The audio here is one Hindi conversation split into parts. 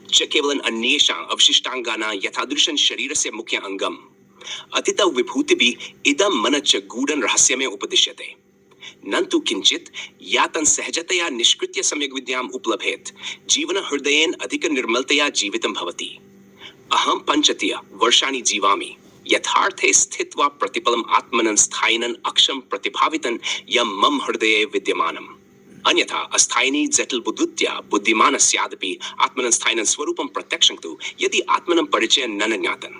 च केवलं अन्येषां अवशिष्टाङ्गानां यथादृशं शरीरस्य मुख्य अङ्गम् अतितौ विभूतिभिः इदं मनः च गूढं रहस्यमेव उपदिश्यते न तु किंचित यातन सहजतया निष्कृत्य सम्यक् विद्याम् उपलभेत जीवन हृदयेन अधिक निर्मलतया जीवितं भवति। अहं 5 वर्षाणि जीवामि यथार्थे स्थित्वा प्रतिपलम् आत्मनं स्थायिनं अक्षं प्रतिभावितं यं मम हृदये विद्यमानम्। अन्यथा अस्थायिनी जटिल बुद्धित्या बुद्धिमान स्यादपि आत्मनं स्थायिनं स्वरूपं प्रत्यक्षं तु यदि आत्मनं परिचयं न ज्ञातं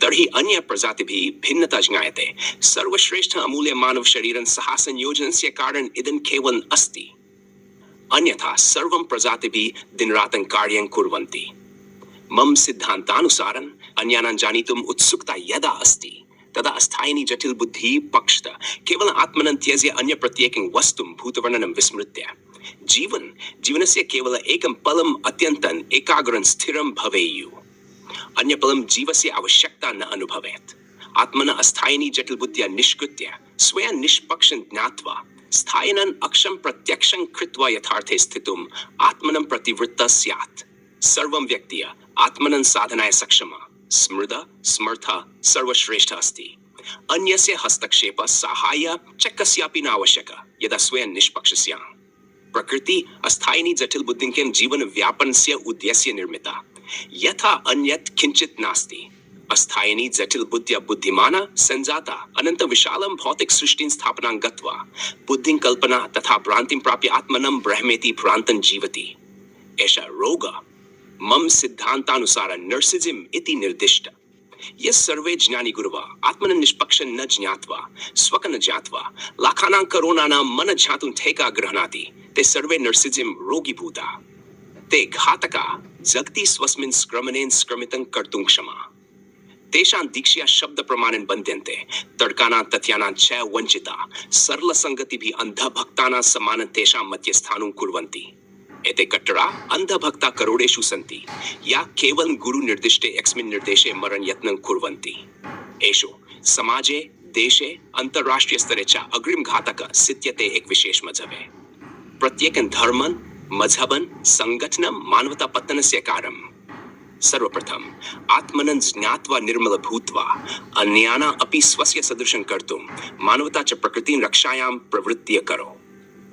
तर्हि अन्य प्रजातिभिः भिन्नता ज्ञायते। सर्वश्रेष्ठ अमूल्य मानव शरीरं सह संयोजनस्य कारणं इदं केवलम् अस्ति। अन्यथा सर्वं प्रजातिभिः दिनरातं कार्यं कुर्वन्ति। मम सिद्धान्तानुसारं अन्यानां जानीतुम् उत्सुकता यदा अस्ति तदा अस्थायिनी जटिल बुद्धि पक्षतः केवल आत्मनं त्यज्य अन्य प्रत्येकं वस्तुं भूतवर्णनं विस्मृत्य जीवनस्य केवल एकं पलम् अत्यन्तं एकाग्रं स्थिरं भवेयुः। अन्य पलं जीवस्य आवश्यकता न अनुभवेत्। आत्मनः अस्थायिनी जटिल बुद्ध्या निष्कृत्य स्वयं निष्पक्षं ज्ञात्वा स्थायिनं अक्षं प्रत्यक्षं कृत्वा यथार्थे स्थितुम् आत्मनं प्रतिवृत्तः स्यात्। सर्वं व्यक्तिः आत्मनं साधनाय सक्षमः स्मृद समर्थ सर्वश्रेष्ठ अस्ति। अन्यस्य हस्तक्षेप साहाय्य च कस्यापि न आवश्यकः यदा स्वयं निष्पक्ष स्यात्। प्रकृति अस्थायिनी जटिल बुद्धिं जीवन व्यापनस्य उद्देश्य निर्मिता यथा अन्यत् किंचित् नास्ति। अस्थायिनी जटिल बुद्ध्या बुद्धिमानः संजाता अनंत विशालं भौतिक सृष्टिं स्थापनां गत्वा बुद्धिं कल्पना तथा भ्रान्तिं प्राप्य आत्मनं ब्रह्मेति भ्रान्तं जीवति। एषः रोगः मम सिद्धांतानुसार नर्सिजिम इति निर्दिष्ट। ये सर्वे ज्ञानी गुरवः आत्मनं निष्पक्षं न ज्ञात्वा स्वकं ज्ञात्वा लाखानां करोड़ानां मन ज्ञातुं ठेका गृह्णाति ते सर्वे नर्सिजिम रोगीभूता। ते घातका जगति स्वस्मिन् स्क्रमणेन स्क्रमितं कर्तुं क्षमा। तेषां दीक्षया शब्द प्रमाणेन बन्ध्यन्ते तर्कानां तथ्यानां च वञ्चिता सरलसङ्गतिभिः अन्धभक्तानां समानं तेषां मध्यस्थानं कुर्वन्ति। एते कट्टरा अन्धभक्ता करोड़ेषु सन्ति या केवलं गुरु निर्दिष्टे एकस्मिन् निर्देशे मरण यत्नं कुर्वन्ति। एषु समाजे देशे अंतरराष्ट्रीय स्तरे च अग्रिम घातक सिद्ध्यते एक विशेष मजहबे। प्रत्येकं धर्मं मजहबं संगठनं मानवता पतनस्य कारणम्। सर्वप्रथम आत्मनं ज्ञात्वा निर्मल भूत्वा अन्यानां अपि स्वस्य सदृशं कर्तुं मानवता च प्रकृतिं रक्षायां प्रवृत्तिः करो।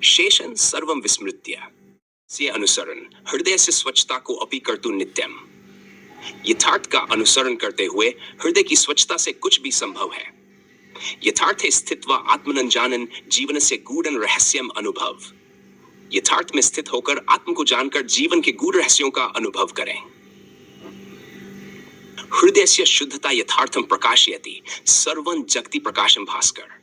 शेषं सर्वं विस्मृत्य से अनुसरण हृदय से स्वच्छता को अपि कर्तुं नित्यम। यथार्थ का अनुसरण करते हुए हृदय की स्वच्छता से कुछ भी संभव है। यथार्थे स्थित्वा आत्मनं जानन जीवन से गूढ़ रहस्यम अनुभव। यथार्थ में स्थित होकर आत्म को जानकर जीवन के गूढ़ रहस्यों का अनुभव करें। हृदय से शुद्धता यथार्थम प्रकाशयति सर्वं जगति प्रकाशम भास्कर।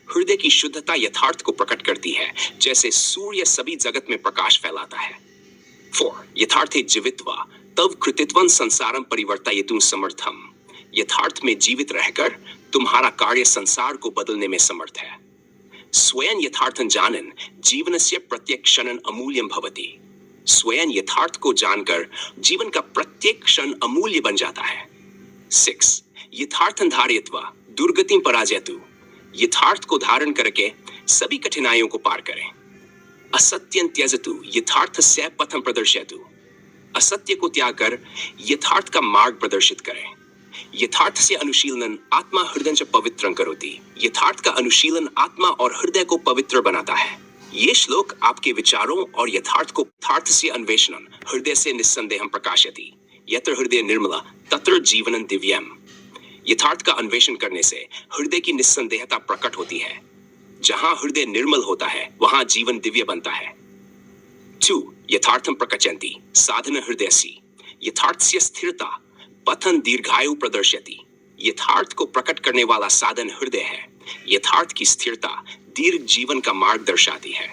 हृदय की शुद्धता यथार्थ को प्रकट करती है जैसे सूर्य सभी जगत में प्रकाश फैलाता है। 4 यथार्थे जीवित्वा तव कृतित्वं संसारं परिवर्तयितुं समर्थम। यथार्थ में जीवित रहकर तुम्हारा कार्य संसार को बदलने में समर्थ है। स्वयं यथार्थं जानन जीवनस्य प्रत्येक क्षणं अमूल्यं भवति। स्वयं यथार्थ को जानकर जीवन का प्रत्येक क्षण अमूल्य बन जाता है। 6 यथार्थं धारयित्वा दुर्गतिं पराजयतु। यथार्थ को धारण करके सभी कठिनाइयों को पार करें। असत्यं त्यजतु यथार्थस्य पथं प्रदर्शयतु। असत्य को त्याग कर यथार्थ का मार्ग प्रदर्शित करें। यथार्थ से अनुशीलन आत्मा हृदय च पवित्रं करोति। यथार्थ का अनुशीलन आत्मा और हृदय को पवित्र बनाता है। ये श्लोक आपके विचारों और यथार्थ से अन्वेषणं हृदय से निस्संदेहं प्रकाशयति। यत्र हृदय निर्मला तत्र जीवनं दिव्यम्। यथार्थ का अन्वेषण करने से हृदय की निस्संदेहता प्रकट होती है। जहां हृदय निर्मल होता है वहां जीवन दिव्य बनता है। 2 यथार्थं प्रकचन्ति साधन हृदयसी। यथार्थस्य स्थिरता पथन दीर्घायु प्रदर्शयति। यथार्थ को प्रकट करने वाला साधन हृदय है। यथार्थ की स्थिरता दीर्घ जीवन का मार्ग दर्शाती है।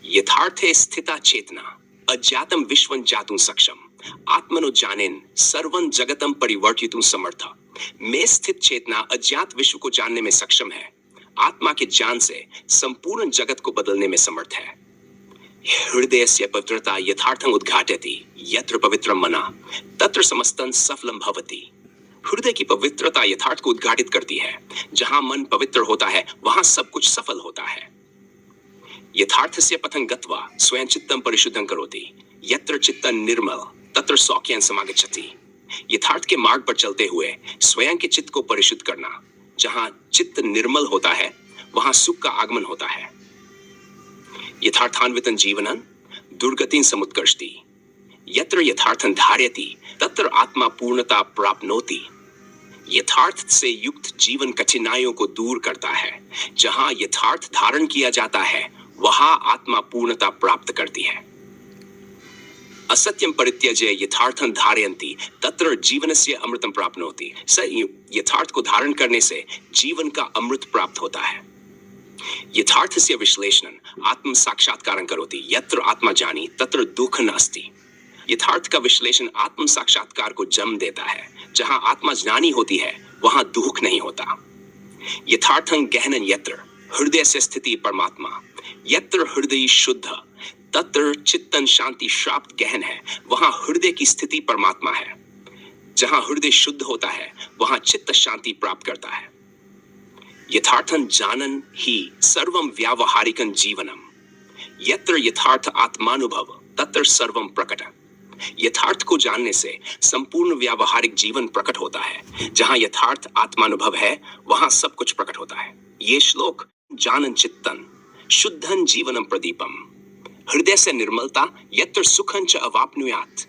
यथार्थे स्थिता चेतना अज्ञातं विश्वं जातुं सक्षम। आत्मनो जानेन सर्वं जगतं परिवर्तितुं समर्थ। में स्थित चेतना अज्ञात विश्व को जानने में सक्षम है। आत्मा के ज्ञान से संपूर्ण जगत को बदलने में समर्थ है। हृदयस्य पवित्रता यथार्थं उद्घाटयति। यत्र पवित्रं मनः तत्र समस्तं सफलं भवति। हृदय की पवित्रता यथार्थ को उद्घाटित करती है। जहां मन पवित्र होता है वहां सब कुछ सफल होता है। यथार्थस्य पथं गत्वा स्वयं चित्तं परिशुद्धं करोति। यत्र चित्तं निर्मल तत्र सौख्यं समागच्छति। यथार्थ के मार्ग पर चलते हुए स्वयं के चित्त को परिशुद्ध करना। जहां चित्त निर्मल होता है वहां सुख का आगमन होता है। यथार्थान्वितं जीवनं दुर्गतिं समुत्कर्षति। यत्र यथार्थं धारयति तत्र आत्मा पूर्णता प्राप्नोति। यथार्थ से युक्त जीवन कठिनाइयों को दूर करता है। जहां यथार्थ धारण किया जाता है वहां आत्मा पूर्णता प्राप्त करती है। असत्यं परित्यज्य यथार्थं धारयन्ति तत्र जीवनस्य अमृतं प्राप्नोति। यथार्थ को धारण करने से जीवन का अमृत प्राप्त होता है। यथार्थस्य विश्लेषणं आत्म साक्षात्कारं करोति। यत्र आत्मा जानी तत्र दुःख नास्ति। यथार्थ का विश्लेषण आत्म साक्षात्कार को जन्म देता है। जहां आत्मा ज्ञानी होती है वहां दुख नहीं होता। यथार्थं गहनं यत्र हृदय से स्थिति परमात्मा। यत्र हृदय शुद्ध तत्र चित्तन शांति शाप्त गहन है। वहां हृदय की स्थिति परमात्मा है। जहां हृदय शुद्ध होता है वहां चित्त शांति प्राप्त करता है। यथार्थं जानन ही सर्वं व्यावहारिकं जीवनम। यत्र यथार्थ आत्मानुभव तत्र सर्वं प्रकट। यथार्थ को जानने से संपूर्ण व्यावहारिक जीवन प्रकट होता है। जहां यथार्थ आत्मानुभव है वहां सब कुछ प्रकट होता है। ये श्लोक जानन चित्तन शुद्धं जीवनम प्रदीपम। हृदय से निर्मलता यत्र सुखं च अवाप्नुयात्।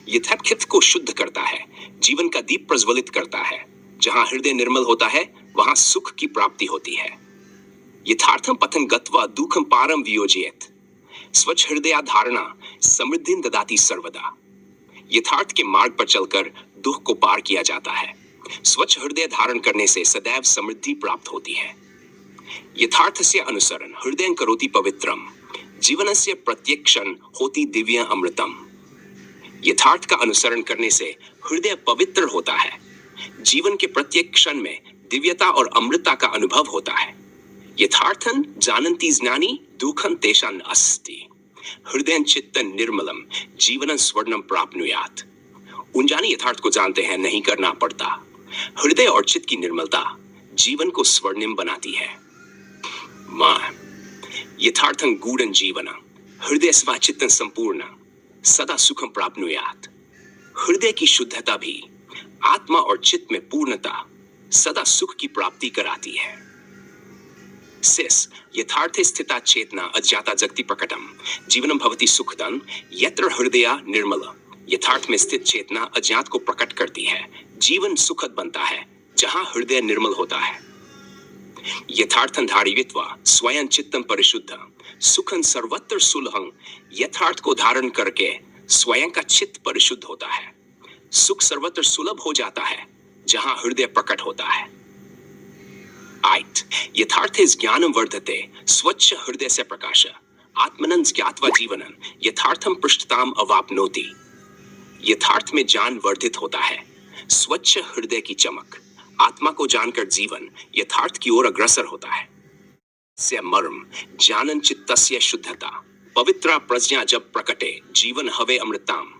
यथार्थ को शुद्ध करता है, जीवन का दीप प्रज्वलित करता है। जहां हृदय निर्मल होता है वहां सुख की प्राप्ति होती है। यथार्थं पथं गत्वा दुःखं पारं वियोजयेत्। स्वच्छ हृदय धारणा समृद्धिं ददाति सर्वदा। यथार्थ के मार्ग पर चलकर दुख को पार किया जाता है। स्वच्छ हृदय धारण करने से सदैव समृद्धि प्राप्त होती है। यथार्थस्य अनुसरण हृदयं करोति पवित्रम। जीवनस्य प्रत्येक क्षण होती दिव्य अमृतम। यथार्थ का अनुसरण करने से हृदय पवित्र होता है। जीवन के प्रत्येक क्षण में दिव्यता और अमृतता का अनुभव होता है। यथार्थं जानन्ति ज्ञानी दुःखं तेषां नास्ति। हृदयं चित्तं निर्मलम जीवनं स्वर्णं प्राप्नुयात्। उन जानी यथार्थ को जानते हैं नहीं करना पड़ता। हृदय और चित्त की निर्मलता जीवन को स्वर्णिम बनाती है। मां यथार्थं गूढ़ं जीवनं हृदय स्वा चित्तं संपूर्ण सदा सुखं प्राप्नुयात्। हृदय की शुद्धता भी आत्मा और चित्त में पूर्णता सदा सुख की प्राप्ति कराती है। सिस यथार्थे स्थिता चेतना अज्ञाता जगति प्रकटम जीवनम भवति सुखदं यत्र हृदय निर्मल। यथार्थ में स्थित चेतना अज्ञात को प्रकट करती है। जीवन सुखद बनता है जहां हृदय निर्मल होता है। यथार्थं धारयित्वा स्वयं चित्तं परिशुद्ध सुखं सर्वत्र सुलभं। यथार्थ को धारण करके स्वयं का चित्त परिशुद्ध होता है। सुख सर्वत्र सुलभ हो जाता है जहां हृदय प्रकट होता है। आयत यथार्थे ज्ञानं वर्धते स्वच्छ हृदय से प्रकाश आत्मनं ज्ञात्वा जीवनं यथार्थं पृष्ठताम अवाप्नोति। यथार्थ में ज्ञान वर्धित होता है। स्वच्छ हृदय की चमक आत्मा को जानकर जीवन यथार्थ की ओर अग्रसर होता है। से मर्म जानन चित्तस्य शुद्धता पवित्रा प्रज्ञा जब प्रकटे जीवन हवे अमृताम।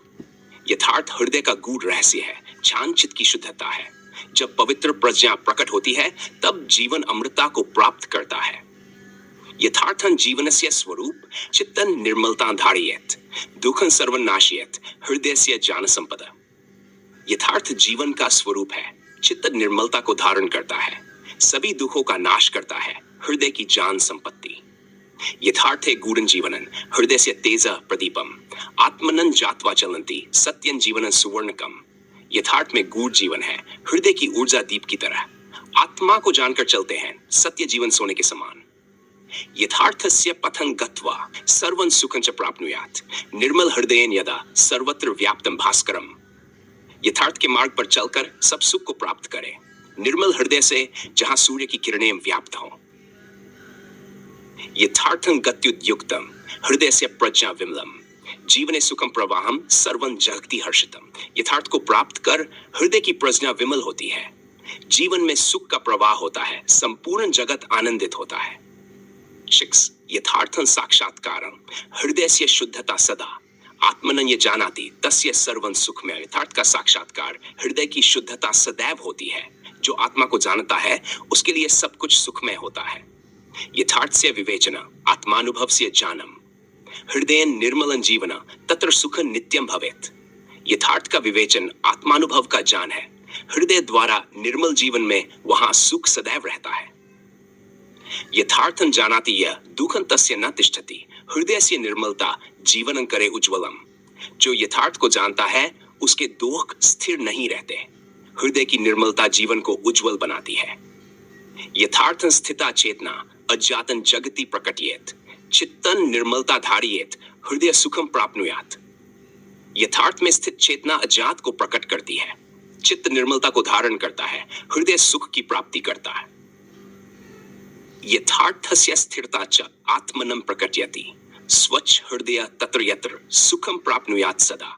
यथार्थ हृदय का गूढ़ रहस्य है। ज्ञान चित्त की शुद्धता है। जब पवित्र प्रज्ञा प्रकट होती है तब जीवन अमृतता को प्राप्त करता है। यथार्थं जीवनस्य स्वरूप चित्तं निर्मलतां धारयेत् दुःखं सर्वं नाशयेत् हृदयस्य ज्ञान संपदा। यथार्थ जीवन का स्वरूप है। चित्त निर्मलता को धारण करता है, सभी दुखों का नाश करता है, हृदय की ज्ञान संपत्ति। यथार्थे गूढ़ं जीवनं हृदयस्य तेज प्रदीपम आत्मनं जात्वा चलन्ति सत्यं जीवनं सुवर्णकम। यथार्थ में गूढ़ जीवन है, हृदय की ऊर्जा दीप की तरह। आत्मा को जानकर चलते हैं, सत्य जीवन सोने के समान। यथार्थस्य पथं गत्वा सर्वं सुखं च प्राप्नुयात् निर्मल हृदयेन यदा सर्वत्र व्याप्तं भास्करम। यथार्थ के मार्ग पर चलकर सब सुख को प्राप्त करें, निर्मल हृदय से जहां सूर्य की किरणें व्याप्त हों। यथार्थं गत्युद्युक्तम हृदयस्य प्रज्ञा विमलम जीवने सुखम प्रवाहम सर्वं जगति हर्षितम। यथार्थ को प्राप्त कर हृदय की प्रज्ञा विमल होती है, जीवन में सुख का प्रवाह होता है, संपूर्ण जगत आनंदित होता है। 6 यथार्थं साक्षात्कारं हृदयस्य शुद्धता सदा आत्मनं ये जानाति तस्य सर्वं सुखमय। यथार्थ का साक्षात्कार हृदय की शुद्धता सदैव होती है। जो आत्मा को जानता है उसके लिए सब कुछ सुखमय होता है। यथार्थस्य विवेचना आत्मानुभवस्य ज्ञानम हृदयेन निर्मलं जीवन तत्र सुखं नित्यं भवेत्। यथार्थ का विवेचन आत्मानुभव का ज्ञान है। हृदय द्वारा निर्मल जीवन में वहां सुख सदैव रहता है। यथार्थं जानाति यः दुःखं तस्य न तिष्ठति, हृदयस्य निर्मलता जीवनं करे उज्ज्वलम। जो यथार्थ को जानता है उसके दुख स्थिर नहीं रहते। हृदय की निर्मलता जीवन को उज्जवल बनाती है। यथार्थं स्थिता चेतना अज्ञातं जगति प्रकटयेत, चित्तन निर्मलता धारियेत, हृदय सुखम प्राप्नुयात। यथार्थ में स्थित चेतना अज्ञात को प्रकट करती है, चित्त निर्मलता को धारण करता है, हृदय सुख की प्राप्ति करता है। यथार्थस्य स्थिरता च आत्मनं प्रकटयति, स्वच्छ हृदय तत्र यत्र सुखम प्राप्नुयात सदा।